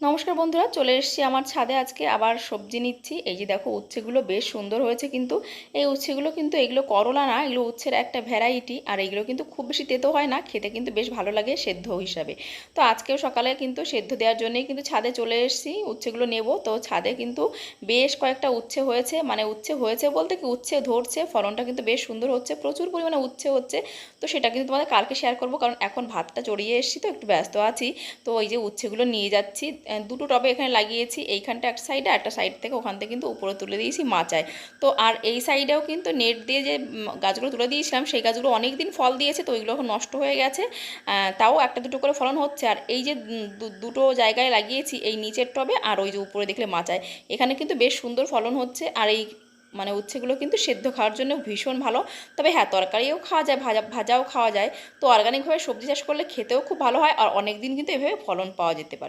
নমস্কার বন্ধুরা, চলে এসেছি আমার ছাদে। আজকে আবার সবজি নিচ্ছি। এই যে দেখো, উচ্ছেগুলো বেশ সুন্দর হয়েছে। কিন্তু এই উচ্ছেগুলো কিন্তু এগুলো করলা না, এগুলো উচ্ছের একটা ভ্যারাইটি। আর এগুলো কিন্তু খুব বেশি তেতো হয় না, খেতে কিন্তু বেশ ভালো লাগে সেদ্ধ হিসাবে। তো আজকেও সকালে কিন্তু সেদ্ধ দেওয়ার জন্যই কিন্তু ছাদে চলে এসেছি, উচ্ছেগুলো নেব। তো ছাদে কিন্তু বেশ কয়েকটা উচ্ছে হয়েছে, মানে উচ্ছে হয়েছে বলতে কি উচ্ছে ধরছে, ফলনটা কিন্তু বেশ সুন্দর হচ্ছে, প্রচুর পরিমাণে উচ্ছে হচ্ছে। তো সেটা কিন্তু তোমাদের কালকে শেয়ার করবো, কারণ এখন ভাতটা চড়িয়ে এসেছি তো একটু ব্যস্ত আছি। তো এই যে উচ্ছেগুলো নিয়ে যাচ্ছি, দুটো টবে এখানে লাগিয়েছি, এইখানটা এক সাইডে, একটা সাইড থেকে ওখান থেকে কিন্তু উপরে তুলে দিয়েছি মাচায়। তো আর এই সাইডেও কিন্তু নেট দিয়ে যে গাছগুলো তুলে দিয়েছিলাম, সেই গাছগুলো অনেক দিন ফল দিয়েছে, তো ওইগুলো এখন নষ্ট হয়ে গেছে। তাও একটা দুটো করে ফলন হচ্ছে। আর এই যে দুটো জায়গায় লাগিয়েছি, এই নিচের টবে আর ওই যে উপরে দেখলে মাচায়, এখানে কিন্তু বেশ সুন্দর ফলন হচ্ছে। আর এই মানে উচ্ছেগুলো কিন্তু সেদ্ধ খাওয়ার জন্য ভীষণ ভালো। তবে হ্যাঁ, তরকারিও খাওয়া যায়, ভাজাও খাওয়া যায়। তো অর্গানিকভাবে সবজি চাষ করলে খেতেও খুব ভালো হয়, আর অনেক দিন কিন্তু এভাবে ফলন পাওয়া যেতে পারে।